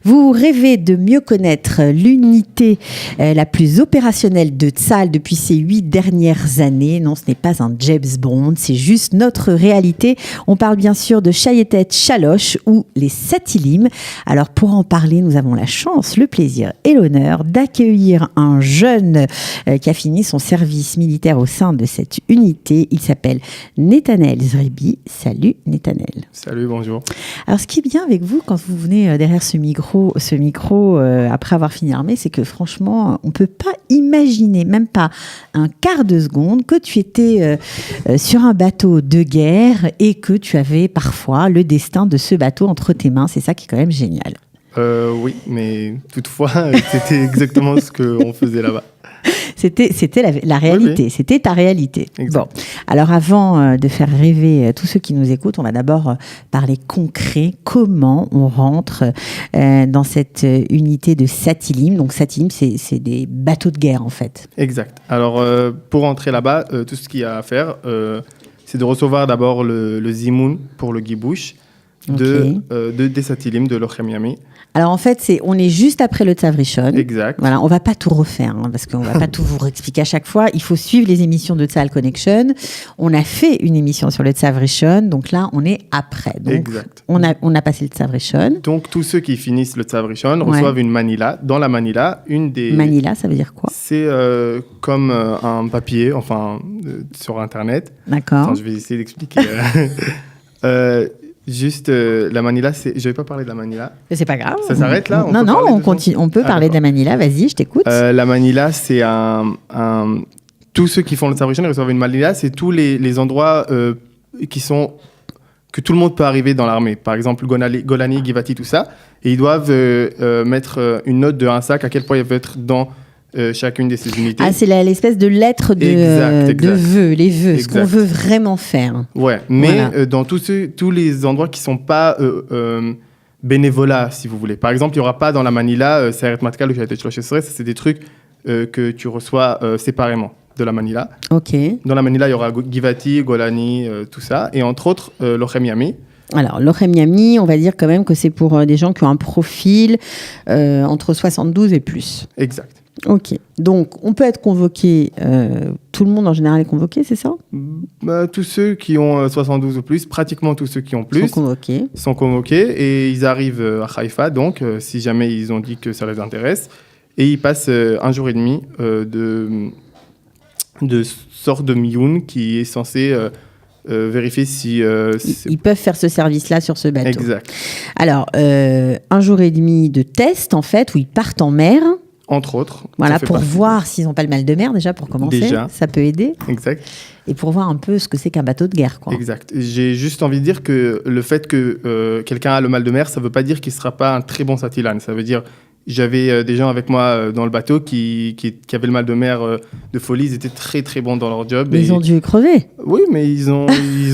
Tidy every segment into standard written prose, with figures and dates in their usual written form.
Vous rêvez de mieux connaître l'unité la plus opérationnelle de Tsahal depuis ces 8 dernières années. Non, ce n'est pas un James Bond, c'est juste notre réalité. On parle bien sûr de Chayetet Chaloche ou les Satilim. Alors pour en parler, nous avons la chance, le plaisir et l'honneur d'accueillir un jeune qui a fini son service militaire au sein de cette unité. Il s'appelle Netanel Zribi. Salut Netanel. Salut, bonjour. Alors ce qui est bien avec vous quand vous venez derrière ce micro après avoir fini l'armée, c'est que franchement, on ne peut pas imaginer, même pas un quart de seconde, que tu étais sur un bateau de guerre et que tu avais parfois le destin de ce bateau entre tes mains. C'est ça qui est quand même génial. Oui, mais toutefois, c'était exactement ce qu'on faisait là-bas. C'était la réalité, oui. C'était ta réalité. Exact. Bon, alors avant de faire rêver tous ceux qui nous écoutent, on va d'abord parler concret, comment on rentre dans cette unité de Satilim. Donc Satilim, c'est des bateaux de guerre en fait. Exact. Alors pour entrer là-bas, tout ce qu'il y a à faire, c'est de recevoir d'abord le zimoun pour le gibouche des Satilim, de Lochem Yami. Alors en fait, on est juste après le Tzav Rishon. Exact. Voilà, on va pas tout refaire parce qu'on va pas tout vous expliquer à chaque fois. Il faut suivre les émissions de Tsahal Connection. On a fait une émission sur le Tzav Rishon, donc là on est après. Donc, exact. On a passé le Tzav Rishon. Donc tous ceux qui finissent le Tzav Rishon reçoivent une manila. Dans la manila, une des manila, ça veut dire quoi? C'est comme un papier, sur Internet. D'accord. Attends, je vais essayer d'expliquer. Juste, la manila, je vais pas parler de la manila. C'est pas grave. Ça s'arrête là? On continue. On peut parler de la manila. Vas-y, je t'écoute. La manila, c'est tous ceux qui font le Tzav Rishon reçoivent une manila. C'est tous les endroits que tout le monde peut arriver dans l'armée. Par exemple, Golani, Givati, tout ça. Et ils doivent mettre une note de un sac à quel point ils veulent être dans chacune de ces unités. Ah, c'est l'espèce de lettre de vœux, les vœux, ce qu'on veut vraiment faire. Ouais, mais dans tous les endroits qui ne sont pas bénévolats, si vous voulez. Par exemple, il n'y aura pas dans la manila, Seret Matkal ou Chayetet Shlosh Esrei, c'est des trucs que tu reçois séparément de la manila. Ok. Dans la manila, il y aura Givati, Golani, tout ça, et entre autres, Lochem Yami. Alors, Lochem Yami, on va dire quand même que c'est pour des gens qui ont un profil entre 72 et plus. Exact. Ok, donc on peut être convoqué, tout le monde en général est convoqué, c'est ça? Tous ceux qui ont 72 ou plus, pratiquement tous ceux qui ont plus, sont convoqués et ils arrivent à Haïfa, donc si jamais ils ont dit que ça les intéresse, et ils passent un jour et demi de sorte de mioun qui est censé vérifier si... ils peuvent faire ce service-là sur ce bateau. Exact. Alors, un jour et demi de test, en fait, où ils partent en mer... Entre autres. Voilà, pour voir s'ils n'ont pas le mal de mer, déjà, pour commencer. Déjà. Ça peut aider. Exact. Et pour voir un peu ce que c'est qu'un bateau de guerre, quoi. Exact. J'ai juste envie de dire que le fait que quelqu'un a le mal de mer, ça ne veut pas dire qu'il ne sera pas un très bon satilan. Ça veut dire... J'avais des gens avec moi dans le bateau qui avaient le mal de mer de folie. Ils étaient très, très bons dans leur job. Ils ont dû crever. Oui, mais ils ont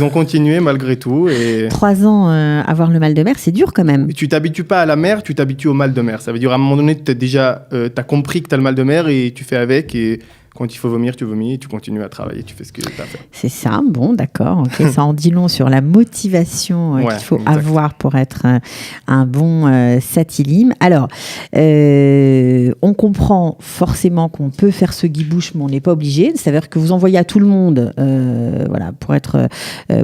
continué malgré tout. 3 ans avoir le mal de mer, c'est dur quand même. Et tu t'habitues pas à la mer, tu t'habitues au mal de mer. Ça veut dire à un moment donné, t'as compris que tu as le mal de mer et tu fais avec. Et quand il faut vomir, tu vomis et tu continues à travailler. Tu fais ce que tu as fait. C'est ça, bon, d'accord. Okay. Ça en dit long sur la motivation qu'il faut avoir pour être un bon satilim. Alors, on comprend forcément qu'on peut faire ce guibouche, mais on n'est pas obligé. C'est-à-dire que vous envoyez à tout le monde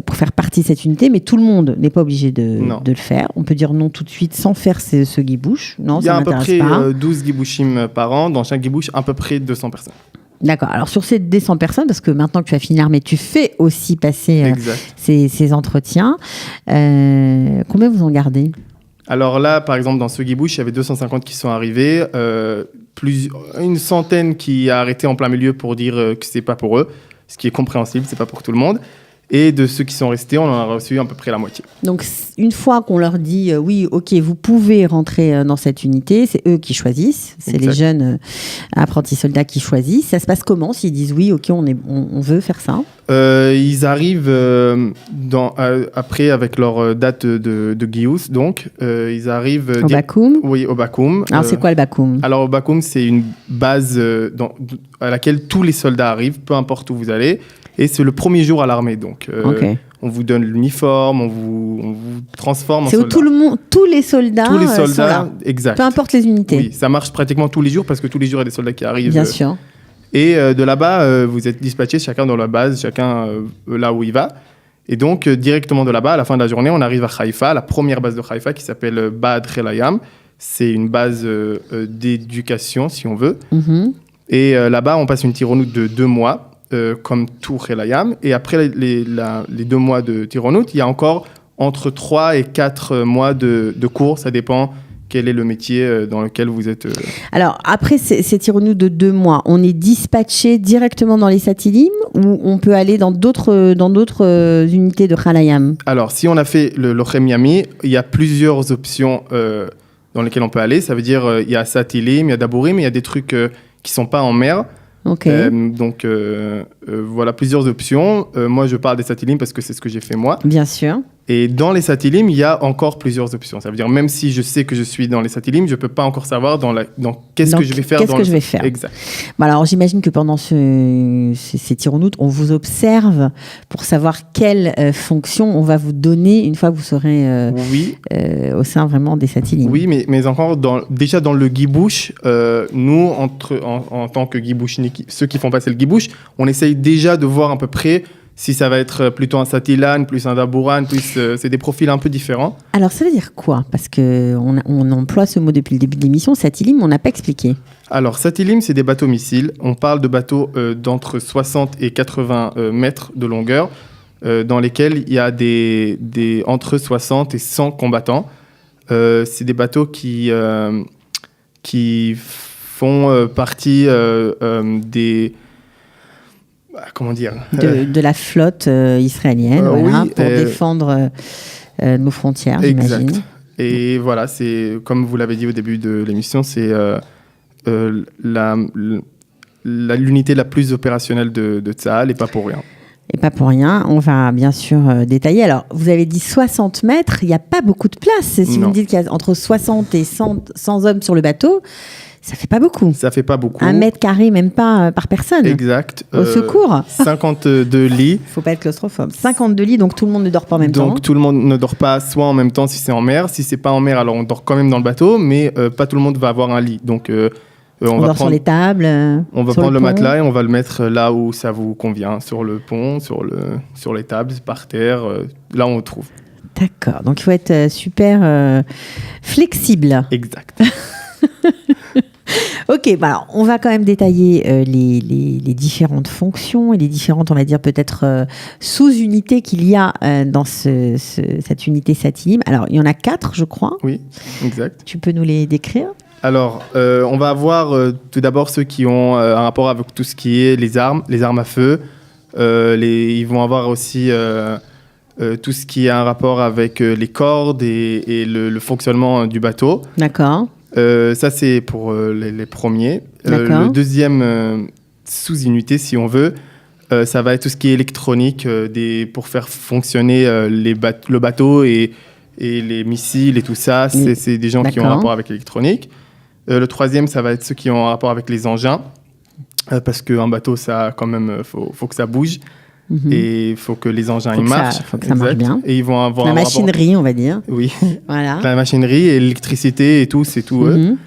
pour faire partie de cette unité, mais tout le monde n'est pas obligé de le faire. On peut dire non tout de suite sans faire ce guibouche. Non, il y a à peu près 12 guibouchim par an. Dans chaque guibouche, à peu près 200 personnes. D'accord. Alors, sur ces 200 personnes, parce que maintenant que tu as fini l'armée, tu fais aussi passer ces entretiens. Combien vous en gardez? Alors là, par exemple, dans ce guibouche, il y avait 250 qui sont arrivés, une centaine qui a arrêté en plein milieu pour dire que c'est pas pour eux, ce qui est compréhensible, c'est pas pour tout le monde. Et de ceux qui sont restés, on en a reçu à peu près la moitié. Donc, une fois qu'on leur dit oui, ok, vous pouvez rentrer dans cette unité, c'est eux qui choisissent. C'est les jeunes apprentis soldats qui choisissent. Ça se passe comment s'ils disent oui, ok, on veut faire ça? Ils arrivent après avec leur date de Gius, donc ils arrivent... Au Bakoum? Oui, au Bakoum. Alors, c'est quoi le Bakoum? Alors, au Bakoum, c'est une base à laquelle tous les soldats arrivent, peu importe où vous allez. Et c'est le premier jour à l'armée. Donc, Ok. on vous donne l'uniforme, on vous transforme en C'est où soldat. tous les soldats, Tous les sont soldats, là. exact. Peu importe les unités. Oui, ça marche pratiquement tous les jours parce que tous les jours, il y a des soldats qui arrivent. Bien sûr. Et de là-bas, vous êtes dispatchés chacun dans la base, chacun là où il va. Et donc, directement de là-bas, à la fin de la journée, on arrive à Haïfa, la première base de Haïfa qui s'appelle Bad Relayam. C'est une base d'éducation, si on veut. Mhm. Et là-bas, on passe une tironoute de 2 mois, comme tout Relayam. Et après les 2 mois de tironoute, il y a encore entre 3 et 4 mois de cours. Ça dépend quel est le métier dans lequel vous êtes. Alors, après ces tironoutes de 2 mois, on est dispatché directement dans les Satilim ou on peut aller dans d'autres unités de Khalayam? Alors, si on a fait le Lochem Yami, il y a plusieurs options dans lesquelles on peut aller. Ça veut dire il y a Satilim, il y a Dabourim, il y a des trucs qui ne sont pas en mer. Ok. Donc, voilà plusieurs options. Moi, je parle des Satilim parce que c'est ce que j'ai fait moi. Bien sûr. Et dans les Satilim, il y a encore plusieurs options. Ça veut dire, même si je sais que je suis dans les Satilim, je ne peux pas encore savoir qu'est-ce que je vais faire. Qu'est-ce que je vais faire. Exact. Bon, alors, j'imagine que pendant ces tironoutes, on vous observe pour savoir quelle fonction on va vous donner une fois que vous serez Oui. au sein vraiment des Satilim. Oui, mais encore, déjà dans le guibouche, nous, en tant que guibouche, ceux qui font passer le guibouche, on essaye déjà de voir à peu près si ça va être plutôt un Satilan, plus un Dabouran, plus c'est des profils un peu différents. Alors, ça veut dire quoi? Parce qu'on emploie ce mot depuis le début de l'émission, Satilim, on n'a pas expliqué. Alors, Satilim, c'est des bateaux missiles. On parle de bateaux d'entre 60 et 80 mètres de longueur, dans lesquels il y a entre 60 et 100 combattants. C'est des bateaux qui font partie des... comment dire de la flotte israélienne, voilà, oui, pour défendre nos frontières, j'imagine. Exact. Et voilà, c'est comme vous l'avez dit au début de l'émission, c'est l'unité la plus opérationnelle de Tsahal, et pas pour rien. Et pas pour rien, on va bien sûr détailler. Alors, vous avez dit 60 mètres, il n'y a pas beaucoup de place. Si Non. vous me dites qu'il y a entre 60 et 100 hommes sur le bateau, ça fait pas beaucoup. Ça fait pas beaucoup. 1 mètre carré, même pas par personne. Exact. Au secours. 52 lits. Faut pas être claustrophobe. 52 lits, donc tout le monde ne dort pas en même temps. Donc tout le monde ne dort pas soit en même temps si c'est en mer. Si c'est pas en mer, alors on dort quand même dans le bateau, mais pas tout le monde va avoir un lit. Donc on dort sur les tables. On va sur prendre le pont. matelas et on va le mettre là où ça vous convient, sur le pont, sur les tables, par terre, là où on le trouve. D'accord. Donc il faut être super flexible. Exact. Ok, bah alors, on va quand même détailler les différentes fonctions et les différentes, on va dire peut-être sous-unités qu'il y a dans cette unité Satilim. Alors, il y en a 4, je crois. Oui, exact. Tu peux nous les décrire? Alors, on va avoir tout d'abord ceux qui ont un rapport avec tout ce qui est les armes à feu. Ils vont avoir aussi tout ce qui a un rapport avec les cordes et le fonctionnement du bateau. D'accord. Ça, c'est pour les premiers. D'accord. Le deuxième sous-unité, si on veut, ça va être tout ce qui est électronique pour faire fonctionner le bateau et les missiles et tout ça. C'est des gens qui ont un rapport avec l'électronique. Le troisième, ça va être ceux qui ont un rapport avec les engins. Parce qu'un bateau, ça, quand même, faut que ça bouge. Mhm. Et il faut que les engins marchent. Faut que ça marche bien. Et ils vont avoir la machinerie, on va dire. Oui. Voilà. La machinerie et l'électricité et tout, c'est tout eux. Mhm.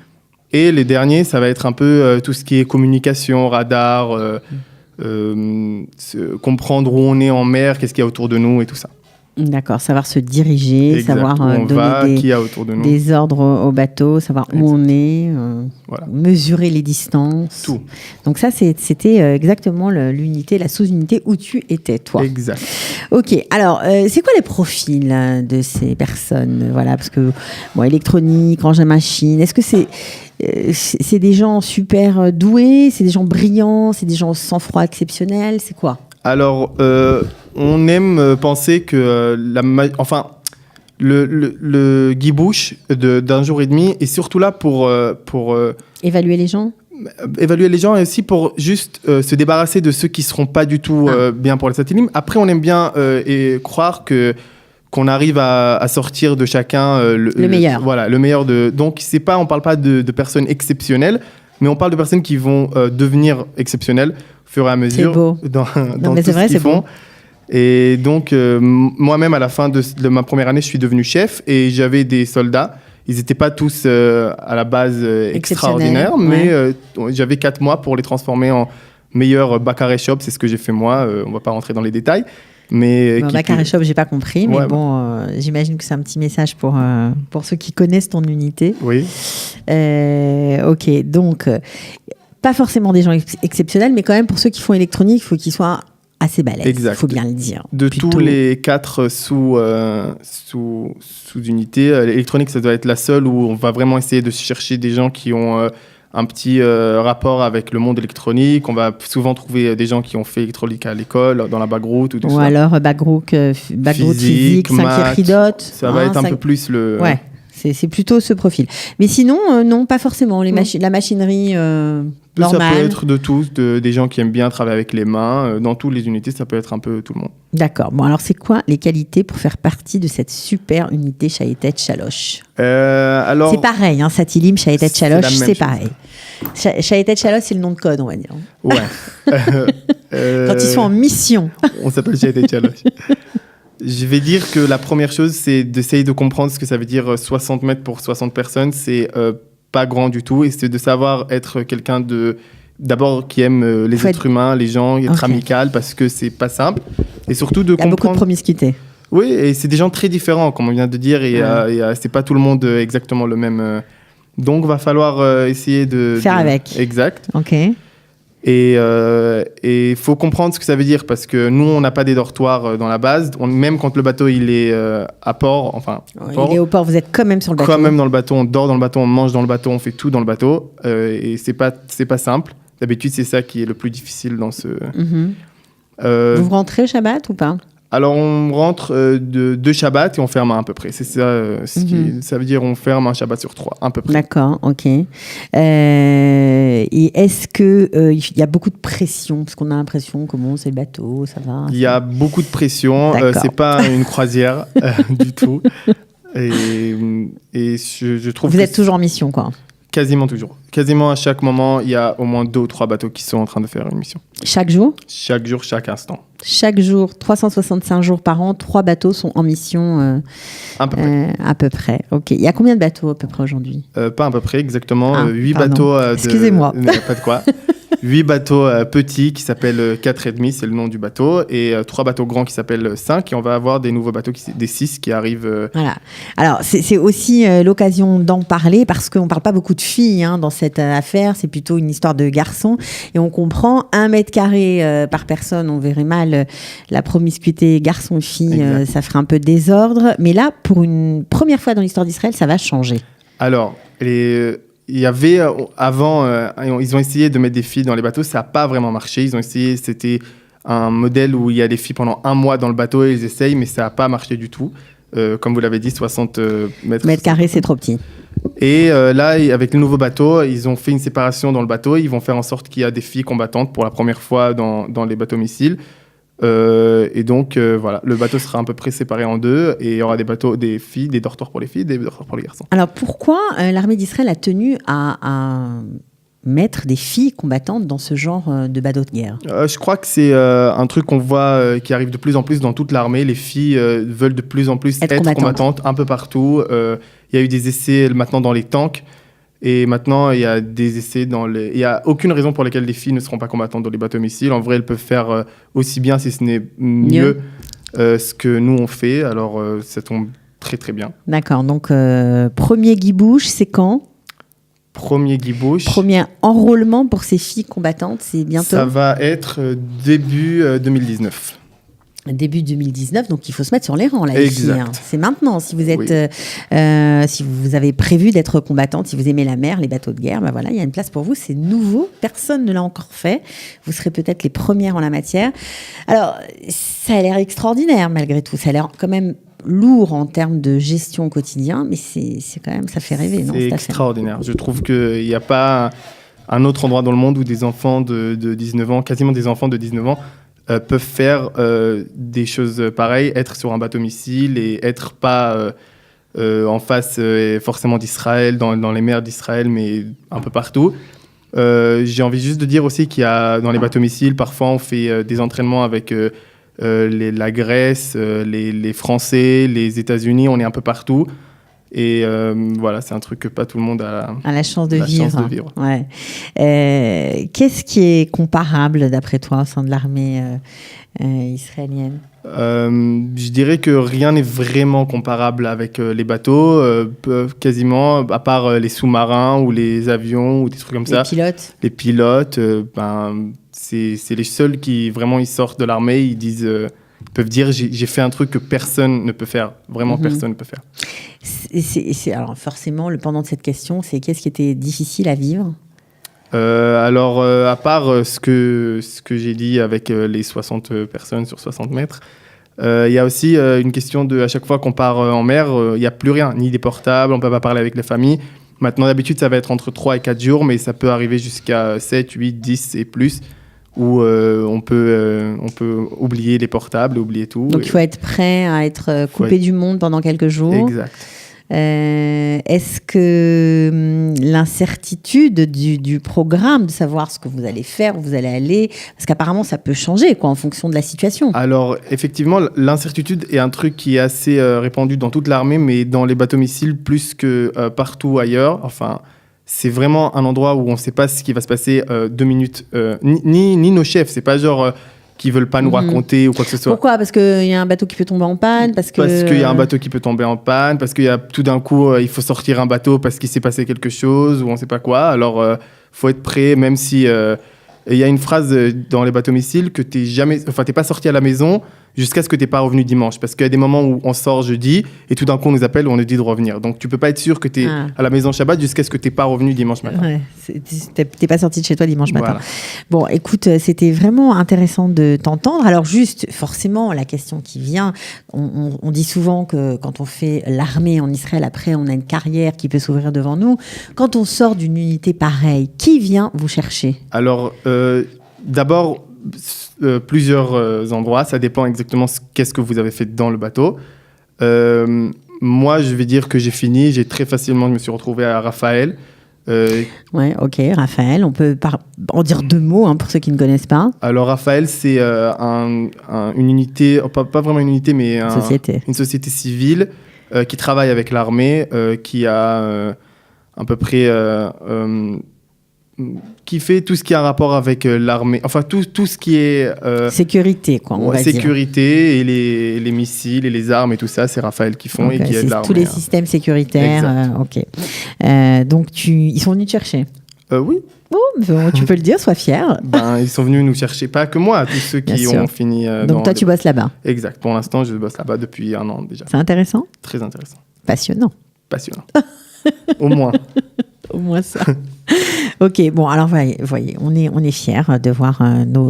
Et les derniers, ça va être un peu tout ce qui est communication, radar, comprendre où on est en mer, qu'est-ce qu'il y a autour de nous et tout ça. D'accord, savoir se diriger, Exact. savoir Où on donner va, qui y a autour de nous. des ordres au bateau, savoir où on est, Voilà. mesurer les distances. Tout. Donc ça, c'était exactement l'unité, la sous-unité où tu étais, toi. Exact. Ok, alors, c'est quoi les profils de ces personnes? Voilà, parce que, bon, électronique, engin machine, est-ce que c'est des gens super doués, c'est des gens brillants, c'est des gens au sang-froid exceptionnel, c'est quoi? Alors, on aime penser que le guibouche d'un jour et demi est surtout là pour Évaluer les gens? évaluer les gens et aussi pour juste se débarrasser de ceux qui ne seront pas du tout bien pour les Satilim. Après, on aime bien croire qu'on arrive à sortir de chacun le meilleur. Voilà, le meilleur. Donc, on ne parle pas de personnes exceptionnelles, Mais on parle de personnes qui vont devenir exceptionnelles au fur et à mesure dans tout ce qu'ils font. Et donc, moi-même, à la fin de ma première année, je suis devenu chef et j'avais des soldats. Ils n'étaient pas tous à la base extraordinaires, mais j'avais 4 mois pour les transformer en meilleurs Baccarat Shop. C'est ce que j'ai fait moi. On ne va pas rentrer dans les détails. Mais Baccarat Shop, je n'ai pas compris, mais bon, j'imagine que c'est un petit message pour ceux qui connaissent ton unité. Oui. Ok, donc, pas forcément des gens exceptionnels, mais quand même, pour ceux qui font électronique, il faut qu'ils soient assez balèze, il faut bien le dire. De tous les 4 sous-unités, l'électronique, ça doit être la seule où on va vraiment essayer de chercher des gens qui ont un petit rapport avec le monde électronique. On va souvent trouver des gens qui ont fait électronique à l'école, dans la background ou tout ça. Ou alors background physique, 5 Ridotte. Ça va être un peu plus le... Ouais. C'est plutôt ce profil. Mais sinon, non, pas forcément. La machinerie normale. Ça peut être de tous, des gens qui aiment bien travailler avec les mains. Dans toutes les unités, ça peut être un peu tout le monde. D'accord. Bon, alors, c'est quoi les qualités pour faire partie de cette super unité Chaétête-Chaloche ? C'est pareil, hein, Satilim, Chaétête-Chaloche, c'est pareil. Chaétête-Chaloche, c'est le nom de code, on va dire. Ouais. Quand ils sont en mission. On s'appelle Chaétête-Chaloche. Je vais dire que la première chose, c'est d'essayer de comprendre ce que ça veut dire 60 mètres pour 60 personnes. C'est pas grand du tout. Et c'est de savoir être quelqu'un d'abord qui aime les êtres humains, les gens, être amical, parce que c'est pas simple. Et surtout de comprendre... Il y a beaucoup de promiscuité. Oui, et c'est des gens très différents, comme on vient de dire. Et c'est pas tout le monde exactement le même. Donc, va falloir essayer de... Faire avec. Exact. OK. Et il faut comprendre ce que ça veut dire, parce que nous, on n'a pas des dortoirs dans la base. Même quand le bateau il est à port, il est au port, vous êtes quand même sur le bateau. Quand même dans le bateau, on dort dans le bateau, on mange dans le bateau, on fait tout dans le bateau. Et c'est pas simple. D'habitude, c'est ça qui est le plus difficile dans ce... Vous rentrez Shabbat ou pas ? Alors, on rentre de 2 Shabbats et on ferme un à peu près. C'est ça, ça veut dire on ferme un Shabbat sur 3, à peu près. D'accord, ok. Et est-ce qu'il y a beaucoup de pression ? Parce qu'on a l'impression, comment c'est le bateau, ça va ? Il y a beaucoup de pression. C'est pas une croisière du tout. Et je trouve Vous êtes toujours en mission, quoi ? Quasiment toujours. Quasiment à chaque moment, il y a au moins 2 ou 3 bateaux qui sont en train de faire une mission. Chaque jour ? Chaque jour, chaque instant. Chaque jour, 365 jours par an, 3 bateaux sont en mission à peu près. Ok. Il y a combien de bateaux à peu près aujourd'hui ? Pas à peu près, exactement. 8 bateaux. Excusez-moi. Pas de quoi. 8 bateaux petits qui s'appellent 4,5, c'est le nom du bateau, et 3 bateaux grands qui s'appellent 5, et on va avoir des nouveaux bateaux, des 6 qui arrivent. Voilà. Alors, c'est aussi l'occasion d'en parler, parce qu'on ne parle pas beaucoup de filles dans cette affaire, c'est plutôt une histoire de garçons, et on comprend 1 mètre carré par personne, on verrait mal la promiscuité garçon-fille, ça ferait un peu désordre, mais là, pour une première fois dans l'histoire d'Israël, ça va changer. Alors, il y avait avant, ils ont essayé de mettre des filles dans les bateaux, ça n'a pas vraiment marché. Ils ont essayé, c'était un modèle où il y a des filles pendant 1 mois dans le bateau et ils essayent, mais ça n'a pas marché du tout. Comme vous l'avez dit, 60 mètres carrés, c'est trop petit. Et là, avec le nouveau bateau, ils ont fait une séparation dans le bateau. Ils vont faire en sorte qu'il y a des filles combattantes pour la première fois dans les bateaux missiles. Et donc, voilà, le bateau sera à peu près séparé en 2 et il y aura des filles, des dortoirs pour les filles, des dortoirs pour les garçons. Alors, pourquoi l'armée d'Israël a tenu à mettre des filles combattantes dans ce genre de bateau de guerre ? Je crois que c'est un truc qu'on voit qui arrive de plus en plus dans toute l'armée. Les filles veulent de plus en plus être combattantes un peu partout. Il y a eu des essais maintenant dans les tanks. Et maintenant, il y a des essais il n'y a aucune raison pour laquelle les filles ne seront pas combattantes dans les bateaux missiles. En vrai, elles peuvent faire aussi bien, si ce n'est mieux, ce que nous, on fait. Alors, ça tombe très, très bien. D'accord. Donc, premier guibouche, c'est quand ? Premier guibouche. Premier enrôlement pour ces filles combattantes, c'est bientôt ? Ça va être début 2019. Début 2019, donc il faut se mettre sur les rangs là. Exact. Ici, hein. C'est maintenant. Si vous êtes, si vous avez prévu d'être combattante, si vous aimez la mer, les bateaux de guerre, ben voilà, il y a une place pour vous. C'est nouveau, personne ne l'a encore fait. Vous serez peut-être les premières en la matière. Alors, ça a l'air extraordinaire malgré tout. Ça a l'air quand même lourd en termes de gestion au quotidien, mais c'est quand même, ça fait rêver, non ? C'est extraordinaire. Je trouve qu'il n'y a pas un autre endroit dans le monde où des enfants de 19 ans, quasiment des enfants de 19 ans, peuvent faire des choses pareilles, être sur un bateau missile et être pas en face forcément d'Israël, dans les mers d'Israël, mais un peu partout. J'ai envie juste de dire aussi qu'il y a dans les bateaux missiles, parfois on fait des entraînements avec la Grèce, les Français, les États-Unis, on est un peu partout. Et voilà, c'est un truc que pas tout le monde a la chance de vivre. Ouais. Qu'est-ce qui est comparable, d'après toi, au sein de l'armée israélienne ? Je dirais que rien n'est vraiment comparable avec les bateaux, quasiment, à part les sous-marins ou les avions ou des trucs comme ça. Les pilotes, c'est les seuls qui vraiment ils sortent de l'armée, ils peuvent dire j'ai fait un truc que personne ne peut faire, vraiment personne ne peut faire. Alors forcément, le pendant de cette question, c'est qu'est-ce qui était difficile à vivre ? À part ce que j'ai dit avec les 60 personnes sur 60 mètres, il y a aussi une question de, à chaque fois qu'on part en mer, il n'y a plus rien, ni des portables, on ne peut pas parler avec les familles. Maintenant, d'habitude, ça va être entre 3 et 4 jours, mais ça peut arriver jusqu'à 7, 8, 10 et plus, où on peut oublier les portables, oublier tout. Donc, il faut être prêt à être coupé du monde pendant quelques jours. Exact. Est-ce que l'incertitude du programme, de savoir ce que vous allez faire, où vous allez aller, parce qu'apparemment ça peut changer en fonction de la situation. Alors effectivement, l'incertitude est un truc qui est assez répandu dans toute l'armée, mais dans les bateaux missiles plus que partout ailleurs. Enfin, c'est vraiment un endroit où on ne sait pas ce qui va se passer 2 minutes. Ni nos chefs, c'est pas genre... qui veulent pas nous raconter ou quoi que ce soit. Pourquoi ? Parce qu'il y a un bateau qui peut tomber en panne, parce qu'il y a un bateau qui peut tomber en panne, parce qu'il y a tout d'un coup, il faut sortir un bateau parce qu'il s'est passé quelque chose ou on sait pas quoi. Alors, faut être prêt, même si... il y a une phrase dans les bateaux missiles que t'es pas sorti à la maison jusqu'à ce que t'es pas revenu dimanche. Parce qu'il y a des moments où on sort jeudi et tout d'un coup on nous appelle où on nous dit de revenir. Donc tu peux pas être sûr que t'es à la maison Shabbat jusqu'à ce que t'es pas revenu dimanche matin. Ouais, t'es pas sorti de chez toi dimanche matin. Voilà. Bon, écoute, c'était vraiment intéressant de t'entendre. Alors juste, forcément, la question qui vient, on dit souvent que quand on fait l'armée en Israël, après on a une carrière qui peut s'ouvrir devant nous. Quand on sort d'une unité pareille, qui vient vous chercher ? Alors, d'abord, plusieurs endroits. Ça dépend exactement qu'est-ce que vous avez fait dans le bateau. Moi, je vais dire que j'ai fini. Je me suis retrouvé à Raphaël. Ouais, ok, Raphaël. On peut en dire 2 mots pour ceux qui ne connaissent pas. Alors, Raphaël, c'est une unité, pas vraiment une unité, mais une société civile qui travaille avec l'armée, qui a à peu près... qui fait tout ce qui a un rapport avec l'armée, enfin tout ce qui est... sécurité, quoi, on va dire. Sécurité et les missiles et les armes et tout ça, c'est Raphaël qui font et qui aide l'armée. Tous les systèmes sécuritaires, ok. Donc, ils sont venus te chercher ? Oui. Bon, tu peux le dire, sois fier. Ils sont venus nous chercher, pas que moi, tous ceux qui ont fini... Donc toi, tu bosses là-bas ? Exact. Pour l'instant, je bosse là-bas depuis 1 an déjà. C'est intéressant ? Très intéressant. Passionnant. Au moins. Au moins ça. Ok, bon, alors voyez, on est fiers de voir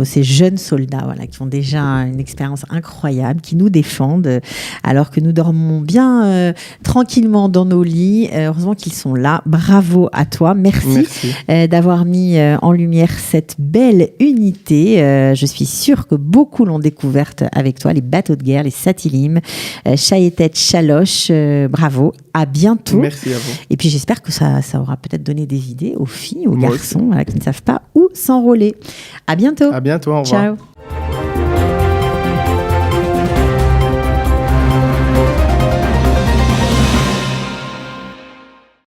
ces jeunes soldats qui ont déjà une expérience incroyable, qui nous défendent alors que nous dormons bien tranquillement dans nos lits. Heureusement qu'ils sont là. Bravo à toi. Merci. D'avoir mis en lumière cette belle unité. Je suis sûre que beaucoup l'ont découverte avec toi, les bateaux de guerre, les Satilim, Shayetet, Shalosh. Bravo. À bientôt. Merci à vous. Et puis j'espère que ça aura peut-être donné des idées aux filles, aux garçons qui ne savent pas où s'enrôler. À bientôt. À bientôt, au revoir. Ciao.